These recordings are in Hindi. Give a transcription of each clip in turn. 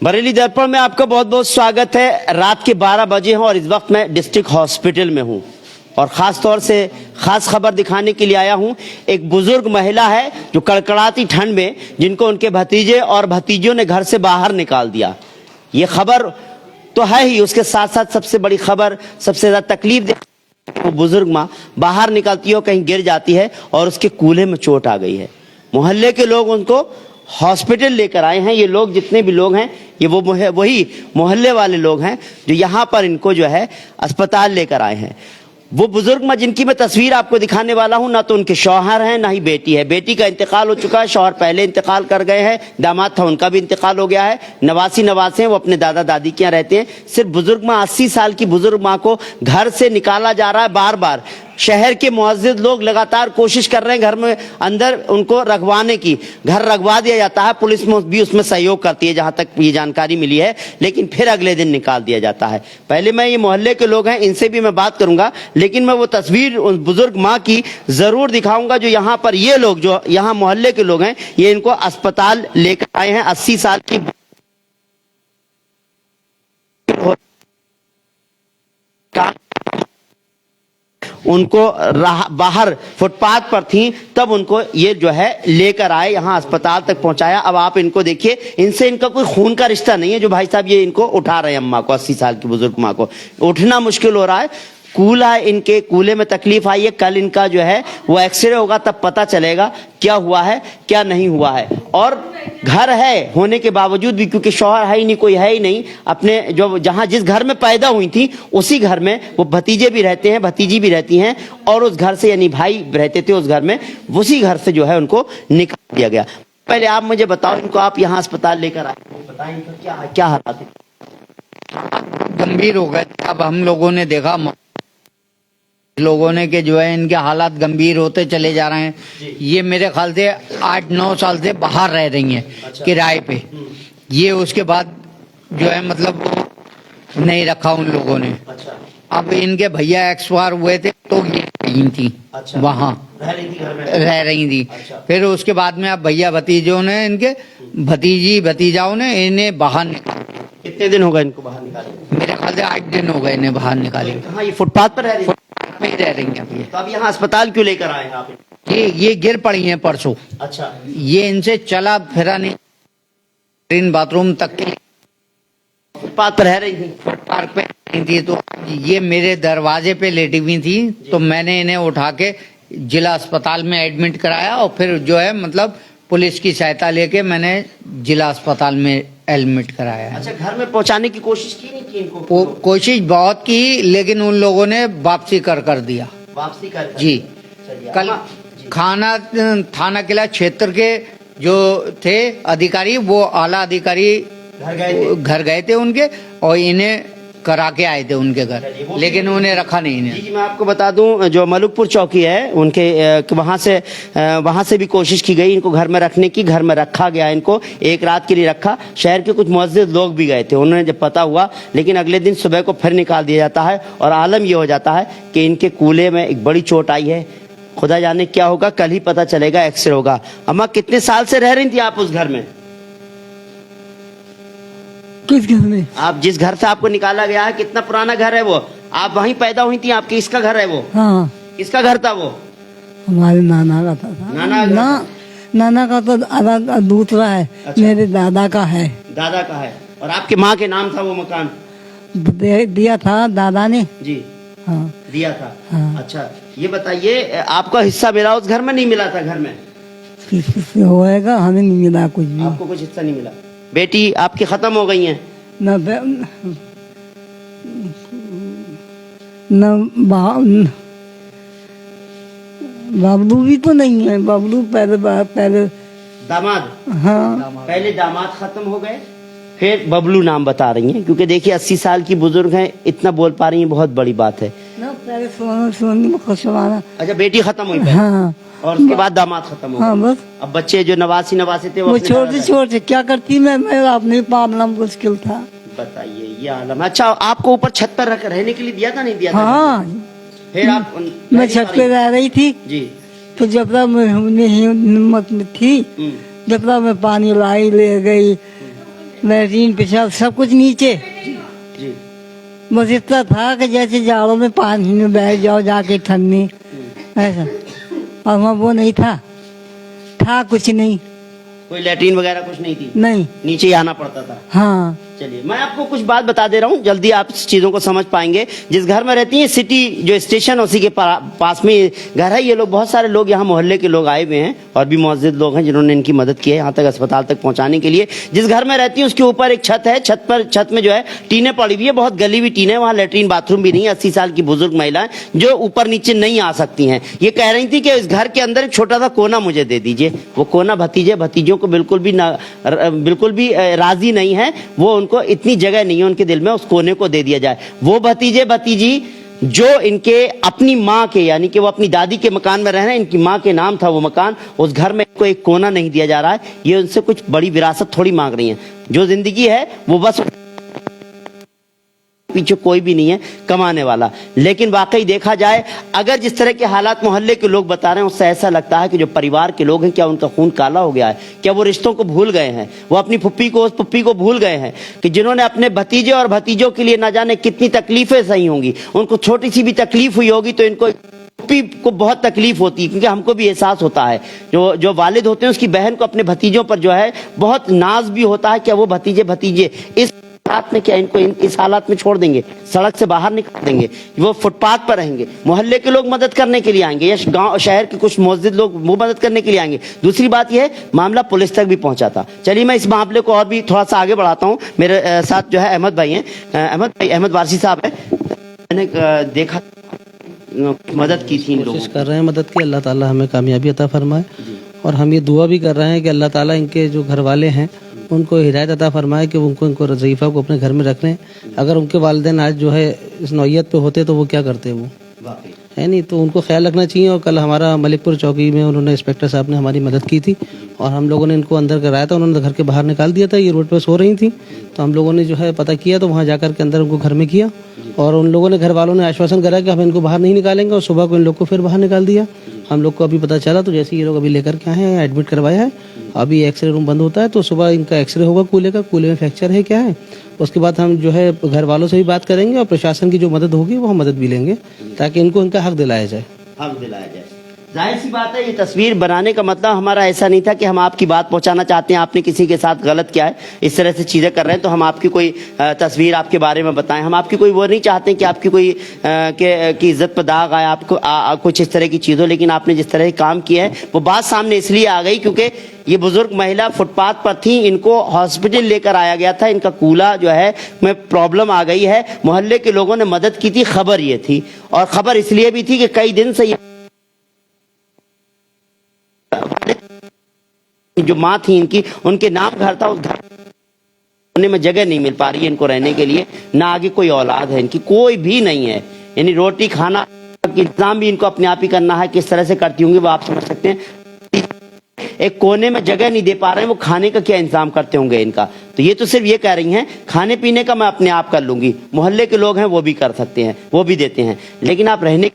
बरेली दर्पण में आपका बहुत बहुत स्वागत है। रात के 12 बजे हैं और इस वक्त मैं डिस्ट्रिक्ट हॉस्पिटल में हूं और खास तौर से खास खबर दिखाने के लिए आया हूं। एक बुजुर्ग महिला है जो कड़कड़ाती ठंड में जिनको उनके भतीजे और भतीजों ने घर से बाहर निकाल दिया। ये खबर तो है ही, उसके साथ साथ सबसे बड़ी खबर, सबसे ज्यादा तकलीफ दे, वो बुजुर्ग माँ बाहर निकलती है और कहीं गिर जाती है और उसके कूल्हे में चोट आ गई है। मोहल्ले के लोग उनको हॉस्पिटल लेकर आए हैं। ये लोग जितने भी लोग हैं ये वही मोहल्ले वाले लोग हैं जो यहाँ पर इनको जो है अस्पताल लेकर आए हैं। वो बुजुर्ग माँ जिनकी मैं तस्वीर आपको दिखाने वाला हूं, ना तो उनके शौहर हैं ना ही बेटी है। बेटी का इंतकाल हो चुका है, शौहर पहले इंतकाल कर गए हैं, दामाद था उनका भी इंतकाल हो गया है। नवासी हैं, वो अपने दादा दादी के यहाँ रहते हैं। सिर्फ बुजुर्ग माँ 80 साल की बुजुर्ग माँ को घर से निकाला जा रहा है बार बार। शहर के मुअज्जिज लोग लगातार कोशिश कर रहे हैं घर में अंदर उनको रखवाने की। घर रखवा दिया जाता है, पुलिस में भी उसमें सहयोग करती है जहां तक ये जानकारी मिली है, लेकिन फिर अगले दिन निकाल दिया जाता है। पहले मैं ये मोहल्ले के लोग हैं इनसे भी मैं बात करूंगा, लेकिन मैं वो तस्वीर उस बुजुर्ग माँ की जरूर दिखाऊंगा जो यहाँ पर ये लोग जो यहाँ मोहल्ले के लोग हैं ये इनको अस्पताल लेकर आए हैं। 80 साल की उनको बाहर फुटपाथ पर थी, तब उनको ये जो है लेकर आए, यहाँ अस्पताल तक पहुंचाया। अब आप इनको देखिए, इनसे इनका कोई खून का रिश्ता नहीं है जो भाई साहब ये इनको उठा रहे हैं। अम्मा को, 80 साल की बुजुर्ग माँ को उठना मुश्किल हो रहा है। कूल्हा, इनके कूल्हे में तकलीफ आई है। कल इनका जो है वो एक्सरे होगा, तब पता चलेगा क्या हुआ है क्या नहीं हुआ है। और घर है होने के बावजूद भी, क्योंकि शौहर है ही नहीं, कोई है ही नहीं, अपने जो जहां जिस घर में पैदा हुई थी उसी घर में वो भतीजे भी रहते हैं, भतीजी भी रहती हैं, और उस घर से यानी भाई रहते थे उस घर में, उसी घर से जो है उनको निकाल दिया गया। पहले आप मुझे बताओ, इनको आप यहाँ अस्पताल लेकर आए, बताएं इनका क्या हालात है? गंभीर हो गए। अब हम लोगों ने देखा लोगों ने कि जो है इनके हालात गंभीर होते चले जा रहे हैं। ये मेरे ख्याल से 8-9 साल से बाहर रह रही हैं। अच्छा। किराए पे। ये उसके बाद जो है मतलब नहीं रखा उन लोगों ने। अच्छा। अब इनके भैया एक्सपायर हुए थे तो ये रही थी। अच्छा। वहाँ रह रही थी। अच्छा। फिर उसके बाद में अब भैया भतीजों ने, इनके भतीजी भतीजाओं ने इन्हें बाहर निकाला। कितने दिन हो गए इनको बाहर निकाले? मेरे ख्याल से 8 दिन हो गए इन्हें बाहर निकाले। हाँ, ये फुटपाथ पर रह रही है? में ही रह रही हैं अभी। तो अब यहाँ अस्पताल क्यों लेकर आए हैं आप? ये गिर पड़ी हैं परसों। अच्छा। ये इनसे चला फिरा नहीं, इन बाथरूम तक के फुटपाथ पर रह रही थी, फुटपाथ पे रही थी। तो ये मेरे दरवाजे पे लेटी हुई थी, तो मैंने इन्हें उठा के जिला अस्पताल में एडमिट कराया और फिर जो है मतलब पुलिस की सहायता लेके मैंने जिला अस्पताल में एडमिट कराया। अच्छा, घर में पहुंचाने की कोशिश की नहीं की इनको? कोशिश बहुत की, लेकिन उन लोगों ने वापसी कर दिया। वापसी कर जी। कल खाना थाना किला क्षेत्र के जो थे अधिकारी, वो आला अधिकारी घर गए थे उनके और इन्हें करा के आए थे उनके घर, लेकिन उन्हें रखा नहीं इन्हें। जी, मैं आपको बता दूं जो मलुकपुर चौकी है उनके वहां से भी कोशिश की गई इनको घर में रखने की। घर में रखा गया, इनको एक रात के लिए रखा। शहर के कुछ मुअज्जिज लोग भी गए थे, उन्होंने जब पता हुआ, लेकिन अगले दिन सुबह को फिर निकाल दिया जाता है और आलम यह हो जाता है कि इनके कूल्हे में एक बड़ी चोट आई है। खुदा जाने क्या होगा, कल ही पता चलेगा, एक्सरे होगा। अम्मा, कितने साल से रह रही थी आप उस घर में? किस घर में? आप जिस घर से आपको निकाला गया है, कितना पुराना घर है वो? आप वहीं पैदा हुई थी, आपके इसका घर है वो? हाँ। किसका घर था वो? हमारे नाना का था। नाना का तो अलग दूसरा है। अच्छा। मेरे दादा का है। दादा का है। और आपके माँ के नाम था वो मकान? दिया था दादा ने। जी। हाँ। दिया था। हाँ। अच्छा, ये बताइए, आपका हिस्सा मिला उस घर में? नहीं मिला था घर में? होएगा, हमें नहीं मिला कुछ भी। आपको कुछ हिस्सा नहीं मिला? बेटी आपकी खत्म हो गई हैं? बबलू भी तो नहीं है। बबलू पहले दामाद। हाँ, पहले दामाद खत्म हो गए, फिर बबलू नाम बता रही हैं, क्योंकि देखिए 80 साल की बुजुर्ग हैं, इतना बोल पा रही हैं, बहुत बड़ी बात है ना। पहले सोनी खुशवाना। अच्छा, बेटी खत्म हुई? हाँ। और उसके बाद दामाद खत्म हो गए। हाँ, बस। अब बच्चे जो नवासी थे वो छोटे क्या करती मैं अपने पालना मुश्किल था। बताइए ये आलम। अच्छा, आपको ऊपर छत पर रहने के लिए दिया था नहीं दिया था? हाँ। फिर आप मैं छत पे रह रही थी जी। तो जब तक मैं हिम्मत में थी, जब तक मैं पानी लाई ले गई, लैट्रीन पेशाब सब कुछ नीचे। जी। बस इतना था कि जैसे जाड़ों में पानी में बैठ जाओ जाके ठंडी ऐसा, और वहाँ वो नहीं था, कुछ नहीं, कोई लैट्रीन वगैरह कुछ नहीं थी, नहीं। नीचे ही आना पड़ता था। हाँ। चलिए मैं आपको कुछ बात बता दे रहा हूँ, जल्दी आप इस चीजों को समझ पाएंगे। जिस घर में रहती है सिटी जो स्टेशन उसी के पास में घर है। ये लोग बहुत सारे लोग यहाँ मोहल्ले के लोग आए हुए हैं और भी मुअज़्ज़िज़ लोग हैं जिन्होंने इनकी मदद की है यहाँ तक अस्पताल तक पहुंचाने के लिए। जिस घर में रहती है उसके ऊपर एक छत है, छत में जो है टीनें पड़ी हुई है, बहुत गली हुई टीनें, वहाँ लेटरिन बाथरूम भी नहीं है। 80 साल की बुजुर्ग महिलाएं जो ऊपर नीचे नहीं आ सकती हैं, ये कह रही थी कि इस घर के अंदर एक छोटा सा कोना मुझे दे दीजिए। वो कोना भतीजों को बिल्कुल भी राजी नहीं है, वो उनको इतनी जगह नहीं है उनके दिल में, उस कोने को दे दिया जाए। वो भतीजी जो इनके अपनी माँ के, यानी कि वो अपनी दादी के मकान में रह रहे हैं, इनकी माँ के नाम था वो मकान, उस घर में इनको एक कोना नहीं दिया जा रहा है। ये उनसे कुछ बड़ी विरासत थोड़ी मांग रही हैं। जो जिंदगी है वो बस पीछे कोई भी नहीं है कमाने वाला। लेकिन वाकई देखा जाए, अगर जिस तरह के हालात मोहल्ले के लोग बता रहे हैं, उससे ऐसा लगता है कि जो परिवार के लोग हैं, क्या उनका खून काला हो गया है? क्या वो रिश्तों को भूल गए हैं? वो अपनी फुप्पी को, उस पुप्पी को भूल गए हैं कि जिन्होंने अपने भतीजे और भतीजों के लिए न जाने कितनी तकलीफें सही होंगी। उनको छोटी सी भी तकलीफ हुई होगी तो इनको को बहुत तकलीफ होती है, क्योंकि हमको भी एहसास होता है। जो वालिद होते हैं उसकी बहन को अपने भतीजों पर जो है बहुत नाज भी होता है। क्या वो भतीजे इस हालात में, क्या इनको इस हालात में छोड़ देंगे, सड़क से बाहर निकाल देंगे? वो फुटपाथ पर रहेंगे। मोहल्ले के लोग मदद करने के लिए आएंगे या गांव शहर के कुछ मुअज़्ज़िज़ लोग वो मदद करने के लिए आएंगे। दूसरी बात यह है, मामला पुलिस तक भी पहुंचा था। चलिए मैं इस मामले को और भी थोड़ा सा आगे बढ़ाता हूं। मेरे साथ जो है अहमद भाई हैं, अहमद वारसी साहब है। मैंने देखा मदद की थी, इन लोगों कोशिश कर रहे हैं मदद की, अल्लाह ताला हमें कामयाबी अता फरमाए। और हम ये दुआ भी कर रहे हैं कि अल्लाह ताला इनके जो घर वाले हैं उनको हिदायत अता फरमाए कि इनको रज़ीफ़ा को अपने घर में रख लें। अगर उनके वालिदैन आज जो है इस नौयत पे होते तो वो क्या करते, वो है नहीं, तो उनको ख्याल रखना चाहिए। और कल हमारा मलिकपुर चौकी में उन्होंने इंस्पेक्टर साहब ने हमारी मदद की थी और हम लोगों ने इनको अंदर कराया था। उन्होंने घर के बाहर निकाल दिया था, ये रोड पर सो रही थी, तो हम लोगों ने जो है पता किया तो वहाँ जाकर के अंदर उनको घर में किया। और उन लोगों ने, घर वालों ने आश्वासन करा कि हम इनको बाहर नहीं निकालेंगे, और सुबह को इन लोग को फिर बाहर निकाल दिया। हम लोग को अभी पता चला तो जैसे ये लोग अभी लेकर के आए हैं, एडमिट करवाया है। अभी एक्सरे रूम बंद होता है तो सुबह इनका एक्सरे होगा कूले में फ्रैक्चर है क्या है। उसके बाद हम जो है घर वालों से भी बात करेंगे और प्रशासन की जो मदद होगी वो हम मदद भी लेंगे ताकि इनको इनका हक दिलाया जाए। जाहिर सी बात है, ये तस्वीर बनाने का मतलब हमारा ऐसा नहीं था कि हम आपकी बात पहुंचाना चाहते हैं, आपने किसी के साथ गलत किया है, इस तरह से चीजें कर रहे हैं तो हम आपकी कोई तस्वीर आपके बारे में बताएं। हम आपकी कोई वो नहीं चाहते कि आपकी कोई की इज्जत पर दाग आए, आपको कुछ इस तरह की चीजों। लेकिन आपने जिस तरह काम किया है वो बात सामने इसलिए आ गई क्योंकि ये बुजुर्ग महिला फुटपाथ पर थी, इनको हॉस्पिटल लेकर आया गया था, इनका कूला जो है में प्रॉब्लम आ गई है। मोहल्ले के लोगों ने मदद की थी, खबर ये थी, और खबर इसलिए भी थी कि कई दिन से जो माँ थी इनकी, उनके नाम घर था, उस घर होने में जगह नहीं मिल पा रही है इनको रहने के लिए। ना आगे कोई औलाद है इनकी, कोई भी नहीं है, यानी रोटी खाना का इंतजाम भी इनको अपने आप ही करना है। किस तरह से करती होंगी वो आप समझ सकते हैं। एक कोने में जगह नहीं दे पा रहे हैं, वो खाने का क्या इंतजाम करते होंगे इनका। तो ये तो सिर्फ ये कह रही हैं खाने पीने का मैं अपने आप कर लूंगी, मोहल्ले के लोग हैं वो भी कर सकते हैं, वो भी देते हैं। लेकिन आप रहने,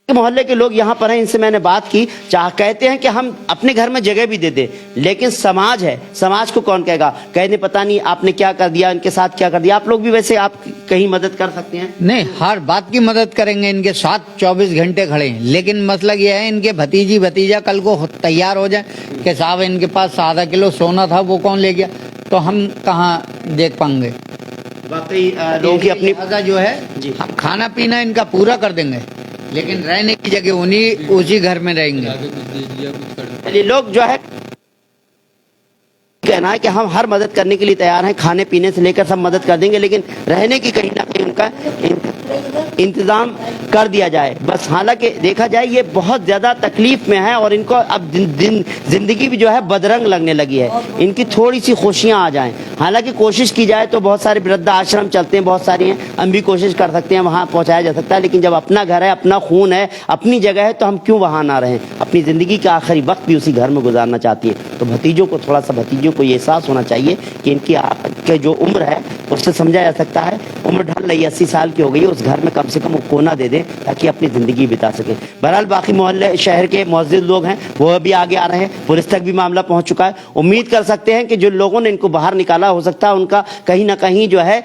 मोहल्ले के लोग यहाँ पर हैं, इनसे मैंने बात की, कहते हैं कि हम अपने घर में जगह भी दे दे, लेकिन समाज है, समाज को कौन कहेगा, कहने पता नहीं आपने क्या कर दिया, इनके साथ क्या कर दिया। आप लोग भी वैसे आप कहीं मदद कर सकते हैं? नहीं, हर बात की मदद करेंगे, इनके साथ 24 घंटे खड़े हैं। लेकिन मसला ये है, इनके भतीजा कल को तैयार हो जाए कि साहब इनके पास आधा किलो सोना था वो कौन ले गया, तो हम कहाँ देख पाएंगे। वाकई लोगों की अपनी जो है, हम खाना पीना इनका पूरा कर देंगे, लेकिन रहने की जगह उसी घर में रहेंगे। लोग जो है कहना है कि हम हर मदद करने के लिए तैयार हैं, खाने पीने से लेकर सब मदद कर देंगे, लेकिन रहने की कहीं ना कहीं उनका इंतजाम कर दिया जाए बस। हालांकि देखा जाए ये बहुत ज्यादा तकलीफ में है और इनको अब जिंदगी भी जो है बदरंग लगने लगी है, इनकी थोड़ी सी खुशियां आ जाएं। हालांकि कोशिश की जाए तो बहुत सारे वृद्धा आश्रम चलते हैं, बहुत सारी हैं, हम भी कोशिश कर सकते हैं, वहां पहुंचाया जा सकता है। लेकिन जब अपना घर है, अपना खून है, अपनी जगह है, तो हम क्यों वहां ना रहें। अपनी जिंदगी का आखिरी वक्त भी उसी घर में गुजारना चाहती है। तो भतीजों को थोड़ा सा भतीजों को ये एहसास होना चाहिए कि इनकी के जो उम्र है उससे समझा जा सकता है, उम्र ढल रही 80 साल की हो गई है, उस घर में कम से कम वो कोना दे दें ताकि अपनी ज़िंदगी बिता सकें। बहरहाल बाकी मोहल्ले शहर के मौजूद लोग हैं वो अभी आगे आ रहे हैं, पुलिस तक भी मामला पहुंच चुका है। उम्मीद कर सकते हैं कि जो लोगों ने इनको बाहर निकाला हो सकता है उनका कहीं ना कहीं जो है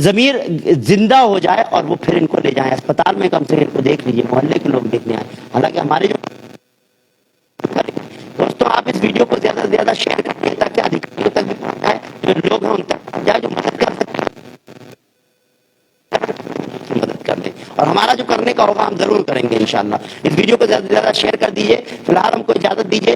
ज़मीर जिंदा हो जाए और वो फिर इनको ले जाएं अस्पताल में, कम से कम इनको देख लीजिए, मोहल्ले के लोग देखने आए। हालांकि हमारे जो दोस्तों आप इस वीडियो को ज्यादा से ज्यादा शेयर करिए ताकि अधिकारियों तक भी पहुंचाए, जो लोग हैं उन तक पहुंचाए, जो मदद कर सकते हैं मदद कर दें, और हमारा जो करने का होगा हम जरूर करेंगे इंशाल्लाह। इस वीडियो को ज्यादा से ज्यादा शेयर कर दीजिए। फिलहाल हमको इजाजत दीजिए।